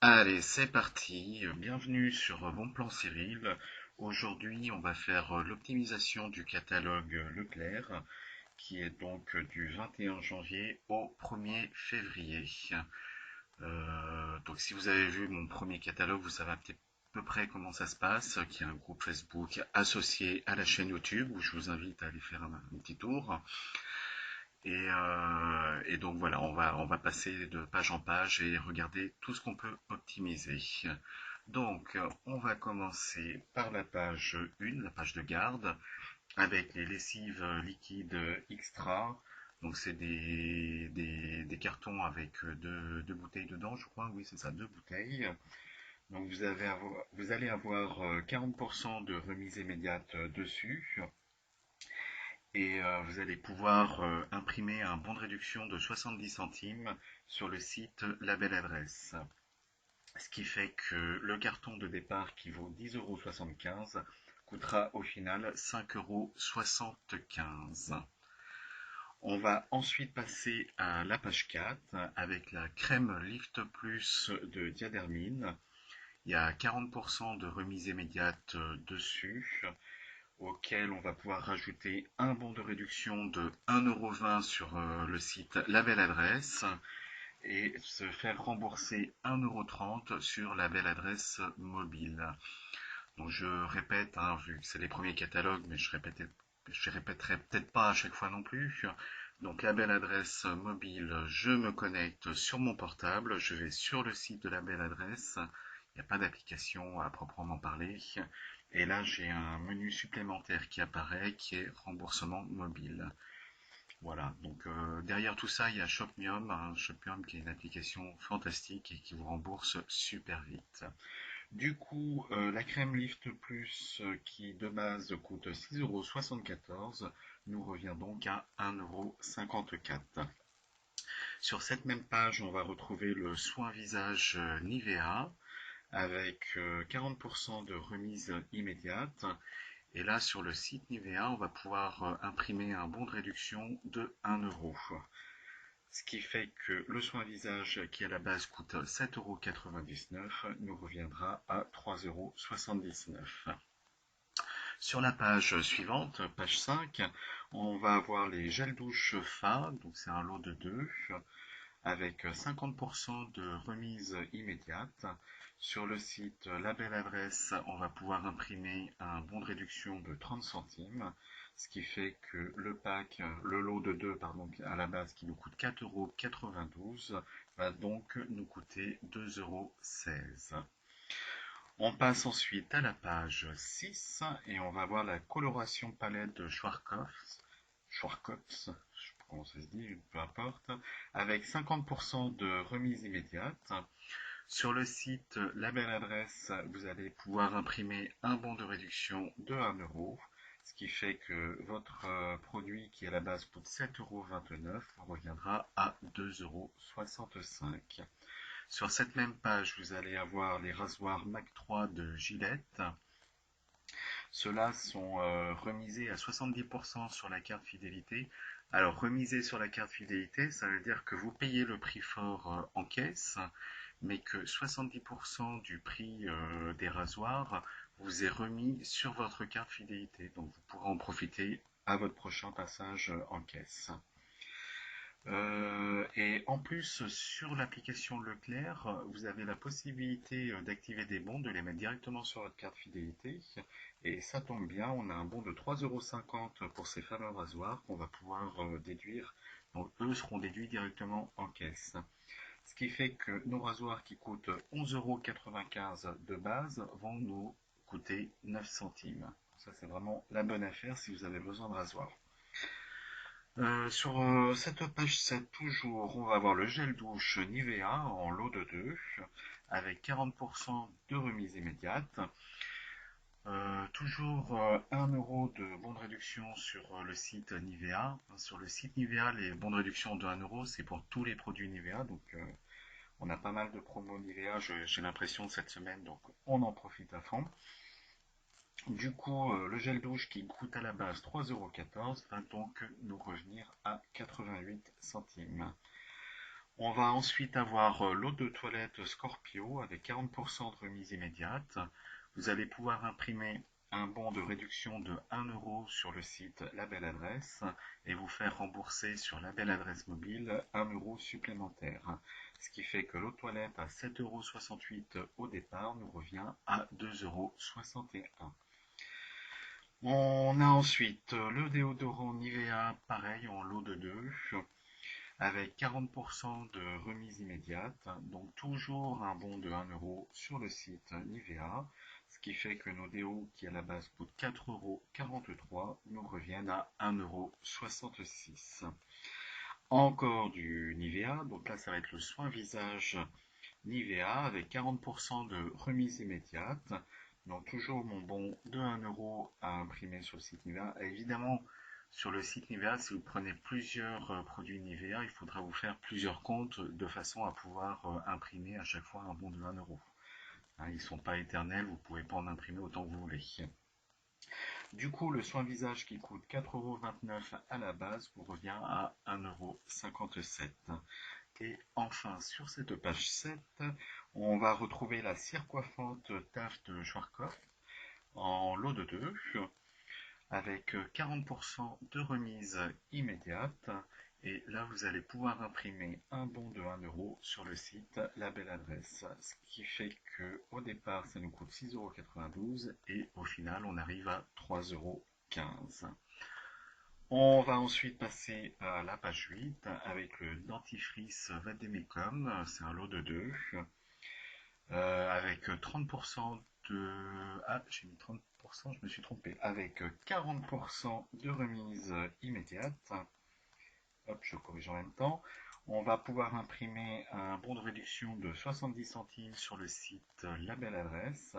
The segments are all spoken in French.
Allez, c'est parti. Bienvenue sur Bon Plan Cyril. Aujourd'hui, on va faire l'optimisation du catalogue Leclerc, qui est donc du 21 janvier au 1er février. Donc, si vous avez vu mon premier catalogue, vous savez à peu près comment ça se passe, qui est un groupe Facebook associé à la chaîne YouTube, où je vous invite à aller faire un petit tour. Et donc voilà, on va passer de page en page et regarder tout ce qu'on peut optimiser. Donc, on va commencer par la page 1, la page de garde, avec les lessives liquides extra. Donc, c'est des cartons avec deux bouteilles dedans, je crois. Oui, c'est ça, deux bouteilles. Donc, vous allez avoir 40% de remise immédiate dessus. Et vous allez pouvoir imprimer un bon de réduction de 70 centimes sur le site La Belle Adresse. Ce qui fait que le carton de départ qui vaut 10,75 € coûtera au final 5,75 €. On va ensuite passer à la page 4 avec la crème Lift Plus de Diadermine. Il y a 40% de remise immédiate dessus, auquel on va pouvoir rajouter un bon de réduction de 1,20 € sur le site La Belle Adresse et se faire rembourser 1,30 € sur la Belle Adresse mobile. Donc je répète, hein, vu que c'est les premiers catalogues, mais je répéterai peut-être pas à chaque fois non plus. Donc la Belle Adresse mobile, je me connecte sur mon portable, je vais sur le site de la Belle Adresse. Il n'y a pas d'application à proprement parler. Et là, j'ai un menu supplémentaire qui apparaît, qui est remboursement mobile. Voilà, donc derrière tout ça, il y a Shopmium, hein, Shopmium qui est une application fantastique et qui vous rembourse super vite. Du coup, la crème Lift Plus qui de base coûte 6,74 € nous revient donc à 1,54 €. Sur cette même page, on va retrouver le soin visage Nivea avec 40% de remise immédiate. Et là, sur le site Nivea, on va pouvoir imprimer un bon de réduction de 1 €. Ce qui fait que le soin visage qui à la base coûte 7,99 € nous reviendra à 3,79 €. Sur la page suivante, page 5, on va avoir les gels douche Fa, donc c'est un lot de 2, avec 50% de remise immédiate. Sur le site La Belle Adresse, on va pouvoir imprimer un bon de réduction de 30 centimes, ce qui fait que le lot de 2, pardon, à la base qui nous coûte 4,92 € va donc nous coûter 2,16 €. On passe ensuite à la page 6 et on va voir la coloration palette de Schwarzkopf, je sais pas comment ça se dit, peu importe, avec 50% de remise immédiate. Sur le site La Belle Adresse, vous allez pouvoir imprimer un bon de réduction de 1 €, ce qui fait que votre produit qui à la base coûte 7,29 € reviendra à 2,65 €. Sur cette même page, vous allez avoir les rasoirs Mac 3 de Gillette. Ceux-là sont remisés à 70% sur la carte fidélité. Alors, remisés sur la carte fidélité, ça veut dire que vous payez le prix fort en caisse, mais que 70% du prix des rasoirs vous est remis sur votre carte fidélité. Donc, vous pourrez en profiter à votre prochain passage en caisse. Et en plus, sur l'application Leclerc, vous avez la possibilité d'activer des bons, de les mettre directement sur votre carte fidélité. Et ça tombe bien, on a un bon de 3,50 € pour ces fameux rasoirs qu'on va pouvoir déduire. Donc eux seront déduits directement en caisse. Ce qui fait que nos rasoirs qui coûtent 11,95 € de base vont nous coûter 9 centimes. Ça c'est vraiment la bonne affaire si vous avez besoin de rasoirs. Sur cette page 7, toujours, on va avoir le gel douche Nivea en lot de 2 avec 40% de remise immédiate. Toujours 1 € de bons de réduction sur le site Nivea. Sur le site Nivea, les bons de réduction de 1 € c'est pour tous les produits Nivea. Donc on a pas mal de promos Nivea, j'ai l'impression, cette semaine, donc on en profite à fond. Du coup, le gel douche qui coûte à la base 3,14 € va donc nous revenir à 88 centimes. On va ensuite avoir l'eau de toilette Scorpio avec 40% de remise immédiate. Vous allez pouvoir imprimer un bon de réduction de 1 euro sur le site La Belle Adresse et vous faire rembourser sur La Belle Adresse mobile 1 euro supplémentaire. Ce qui fait que l'eau de toilette à 7,68 € au départ nous revient à 2,61 €. On a ensuite le déodorant Nivea, pareil en lot de 2, avec 40% de remise immédiate, donc toujours un bon de 1 euro sur le site Nivea, ce qui fait que nos déos qui à la base coûtent 4,43 € nous reviennent à 1,66 €. Encore du Nivea, donc là ça va être le soin visage Nivea avec 40% de remise immédiate. Donc toujours mon bon de 1 euro à imprimer sur le site Nivea. Et évidemment, sur le site Nivea, si vous prenez plusieurs produits Nivea, il faudra vous faire plusieurs comptes de façon à pouvoir imprimer à chaque fois un bon de 1 euro. Hein, ils ne sont pas éternels, vous ne pouvez pas en imprimer autant que vous voulez. Du coup, le soin visage qui coûte 4,29 € à la base vous revient à 1,57 €. Et enfin, sur cette page 7, on va retrouver la cire coiffante Taft de Schwarzkopf en lot de 2, avec 40% de remise immédiate. Et là, vous allez pouvoir imprimer un bon de 1 euro sur le site La Belle Adresse. Ce qui fait que au départ, ça nous coûte 6,92 € et au final, on arrive à 3,15 €. On va ensuite passer à la page 8 avec le dentifrice Vademecum. C'est un lot de 2 avec 30% de... Ah, j'ai mis 30%, je me suis trompé. Avec 40% de remise immédiate. Hop, je corrige en même temps. On va pouvoir imprimer un bon de réduction de 70 centimes sur le site La Belle Adresse.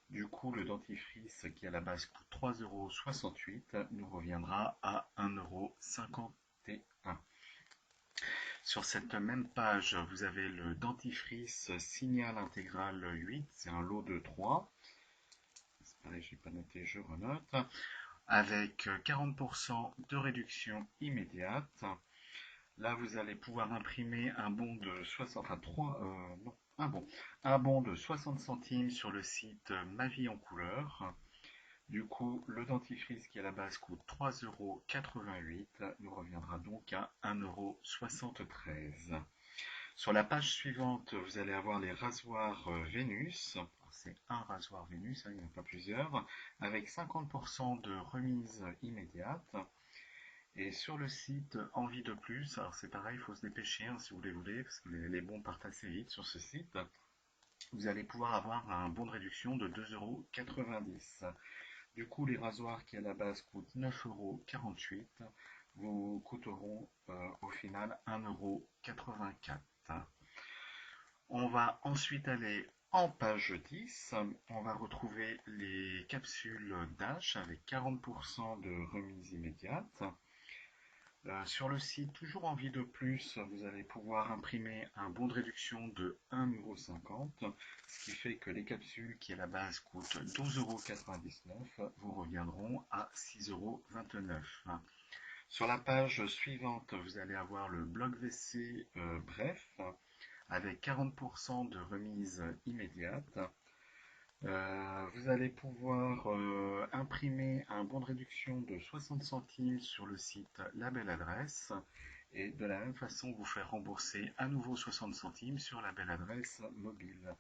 Du coup, le dentifrice qui à la base coûte 3,68 € nous reviendra à 1,51 €. Sur cette même page, vous avez le dentifrice Signal Intégral 8, c'est un lot de 3. C'est pareil, je n'ai pas noté, je renote. Avec 40% de réduction immédiate. Là, vous allez pouvoir imprimer un bon de 60, enfin 3, non, un bon de 60 centimes sur le site Ma Vie en couleur. Du coup, le dentifrice qui à la base coûte 3,88 € nous reviendra donc à 1,73 €. Sur la page suivante, vous allez avoir les rasoirs Vénus. C'est un rasoir Vénus, hein, il n'y en a pas plusieurs, avec 50% de remise immédiate. Et sur le site Envie de plus, alors c'est pareil, il faut se dépêcher hein, si vous les voulez, parce que les bons partent assez vite sur ce site. Vous allez pouvoir avoir un bon de réduction de 2,90 €. Du coup, les rasoirs qui à la base coûtent 9,48 € vous coûteront au final 1,84 €. On va ensuite aller en page 10. On va retrouver les capsules Dash avec 40% de remise immédiate. Sur le site Toujours Envie de plus, vous allez pouvoir imprimer un bon de réduction de 1,50 €, ce qui fait que les capsules qui à la base coûtent 12,99 € vous reviendront à 6,29 €. Sur la page suivante, vous allez avoir le bloc WC Bref avec 40% de remise immédiate. Vous allez pouvoir imprimer un bon de réduction de 60 centimes sur le site La Belle Adresse et de la même façon vous faire rembourser à nouveau 60 centimes sur La Belle Adresse mobile.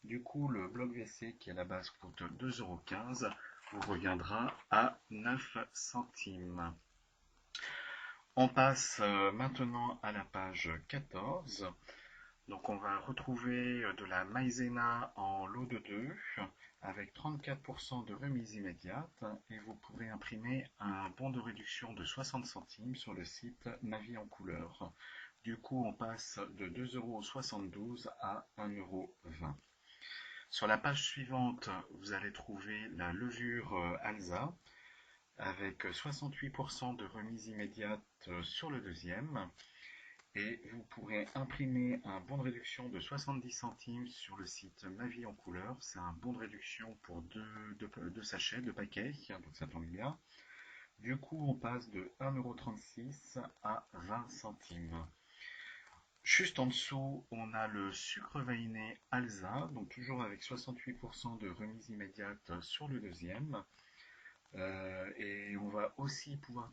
Du coup, le bloc WC qui à la base coûte 2,15 € vous reviendra à 9 centimes. On passe maintenant à la page 14. Donc on va retrouver de la maïzena en lot de 2 avec 34% de remise immédiate et vous pourrez imprimer un bon de réduction de 60 centimes sur le site Ma Vie en couleur. Du coup on passe de 2,72 € à 1,20 €. Sur la page suivante vous allez trouver la levure Alza avec 68% de remise immédiate sur le deuxième. Et vous pourrez imprimer un bon de réduction de 70 centimes sur le site Ma Vie en couleur. C'est un bon de réduction pour deux sachets, 2 paquets, donc ça tombe bien. Du coup, on passe de 1,36 € à 20 centimes. Juste en dessous, on a le sucre vanillé Alza, donc toujours avec 68% de remise immédiate sur le deuxième. Et on va aussi pouvoir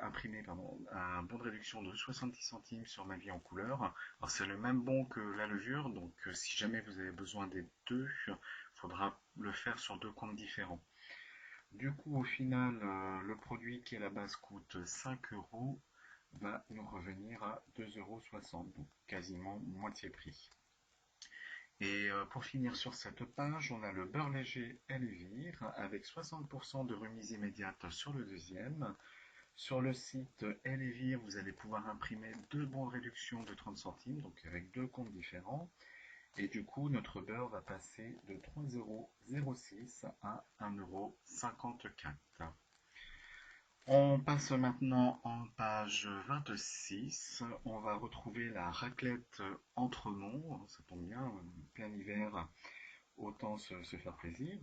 imprimer un bon de réduction de 70 centimes sur Ma Vie en couleur. Alors c'est le même bon que la levure, donc si jamais vous avez besoin des deux, il faudra le faire sur deux comptes différents. Du coup, au final, le produit qui à la base coûte 5 euros va nous revenir à 2,60 €, donc quasiment moitié prix. Et pour finir sur cette page, on a le beurre léger Elvire avec 60% de remise immédiate sur le deuxième. Sur le site Elvire, vous allez pouvoir imprimer deux bons de réduction de 30 centimes, donc avec deux comptes différents. Et du coup, notre beurre va passer de 3,06 € à 1,54 €. On passe maintenant en page 26. On va retrouver la raclette Entremont. Ça tombe bien, plein hiver, autant se faire plaisir.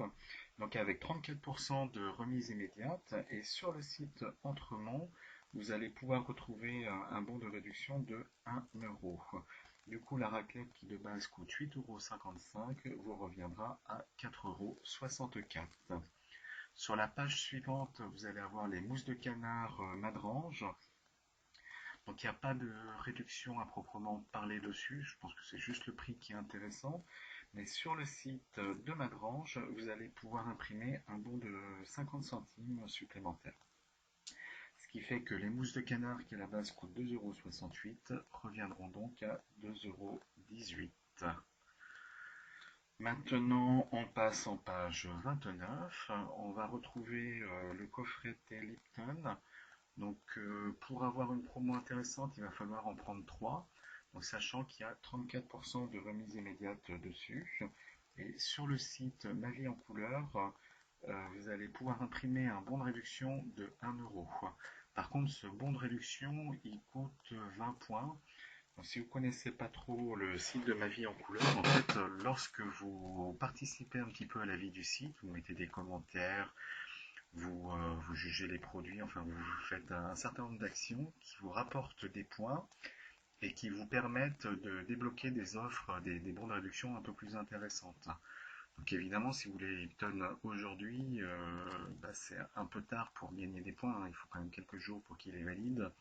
Donc avec 34% de remise immédiate. Et sur le site Entremont, vous allez pouvoir retrouver un bon de réduction de 1 euro. Du coup, la raclette qui de base coûte 8,55 € vous reviendra à 4,64 €. Sur la page suivante, vous allez avoir les mousses de canard Madrange. Donc il n'y a pas de réduction à proprement parler dessus. Je pense que c'est juste le prix qui est intéressant. Mais sur le site de Madrange, vous allez pouvoir imprimer un bon de 50 centimes supplémentaires. Ce qui fait que les mousses de canard qui à la base coûtent 2,68 € reviendront donc à 2,18 €. Maintenant, on passe en page 29. On va retrouver le coffret thé Lipton. Donc, pour avoir une promo intéressante, il va falloir en prendre 3. Donc, sachant qu'il y a 34% de remise immédiate dessus. Et sur le site Ma Vie en couleur, vous allez pouvoir imprimer un bon de réduction de 1 euro. Par contre, ce bon de réduction, il coûte 20 points. Donc, si vous ne connaissez pas trop le site de Ma Vie en couleur, en fait, lorsque vous participez un petit peu à la vie du site, vous mettez des commentaires, vous jugez les produits, enfin vous faites un certain nombre d'actions qui vous rapportent des points et qui vous permettent de débloquer des offres, des bons de réduction un peu plus intéressantes. Donc évidemment, si vous voulez Lipton aujourd'hui, c'est un peu tard pour gagner des points, hein. Il faut quand même quelques jours pour qu'il est valide.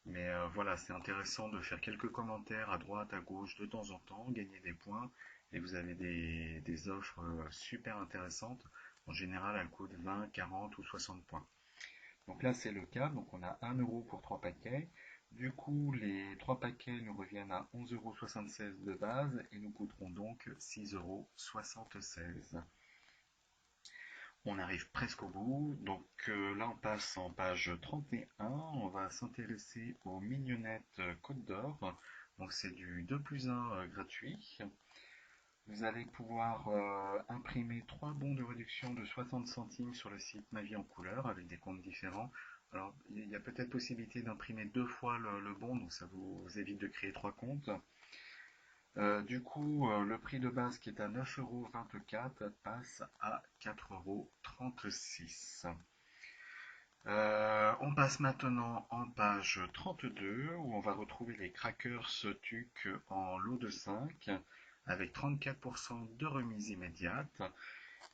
Mais voilà, c'est intéressant de faire quelques commentaires à droite, à gauche, de temps en temps, gagner des points, et vous avez des offres super intéressantes. En général, elles coûtent 20, 40 ou 60 points. Donc là, c'est le cas. Donc on a 1 euro pour 3 paquets. Du coup, les 3 paquets nous reviennent à 11,76 € de base et nous coûteront donc 6,76 €. On arrive presque au bout. Donc là, on passe en page 31. On va s'intéresser aux mignonnettes Côte d'Or. Donc c'est du 2 plus 1 gratuit. Vous allez pouvoir imprimer 3 bons de réduction de 60 centimes sur le site Ma Vie en couleur avec des comptes différents. Alors, il y a peut-être possibilité d'imprimer deux fois le bon, donc ça vous évite de créer 3 comptes. Du coup, le prix de base qui est à 9,24 € passe à 4,36 €. On passe maintenant en page 32 où on va retrouver les crackers TUC en lot de 5 avec 34% de remise immédiate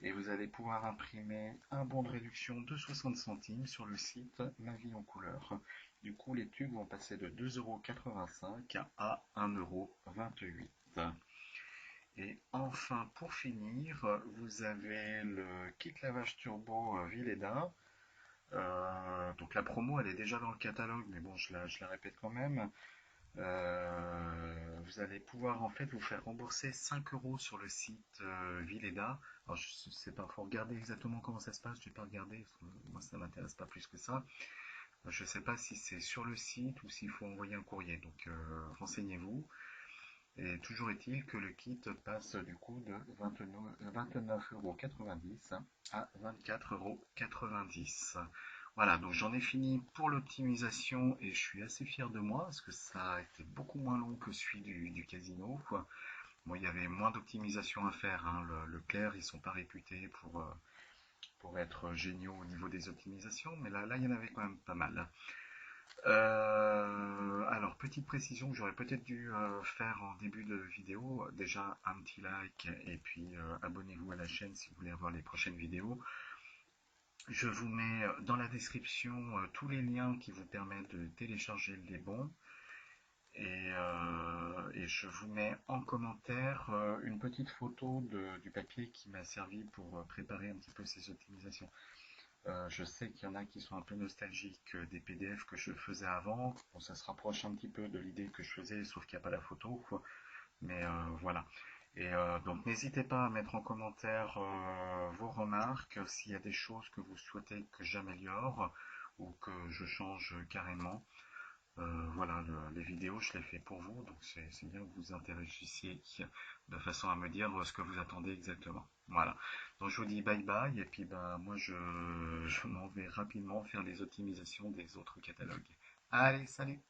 et vous allez pouvoir imprimer un bon de réduction de 60 centimes sur le site Ma Vie en couleur. Du coup, les tubes vont passer de 2,85 € à 1,28 €. Et enfin, pour finir, vous avez le kit lavage turbo Vileda. Donc la promo, elle est déjà dans le catalogue, mais bon, je la répète quand même. Vous allez pouvoir en fait vous faire rembourser 5 euros sur le site Vileda. Alors je sais pas, faut regarder exactement comment ça se passe. Je vais pas regarder, parce que moi ça m'intéresse pas plus que ça. Je sais pas si c'est sur le site ou s'il faut envoyer un courrier. Donc renseignez-vous. Et toujours est-il que le kit passe du coup de 29,90 € à 24,90 €. Voilà, donc j'en ai fini pour l'optimisation et je suis assez fier de moi parce que ça a été beaucoup moins long que celui du casino. Bon, il y avait moins d'optimisation à faire, hein. Le Clair, ils sont pas réputés pour être géniaux au niveau des optimisations, mais là, il y en avait quand même pas mal. Alors, petite précision que j'aurais peut-être dû faire en début de vidéo. Déjà, un petit like et puis abonnez-vous à la chaîne si vous voulez avoir les prochaines vidéos. Je vous mets dans la description tous les liens qui vous permettent de télécharger les bons. Et je vous mets en commentaire une petite photo du papier qui m'a servi pour préparer un petit peu ces optimisations. Je sais qu'il y en a qui sont un peu nostalgiques des PDF que je faisais avant. Bon, ça se rapproche un petit peu de l'idée que je faisais, sauf qu'il n'y a pas la photo, quoi. Mais voilà. Et donc n'hésitez pas à mettre en commentaire vos remarques, s'il y a des choses que vous souhaitez que j'améliore ou que je change carrément. Voilà, les vidéos, je les fais pour vous, donc c'est bien que vous interagissiez de façon à me dire ce que vous attendez exactement. Voilà. Donc je vous dis bye bye, et puis bah moi je m'en vais rapidement faire les optimisations des autres catalogues. Allez, salut!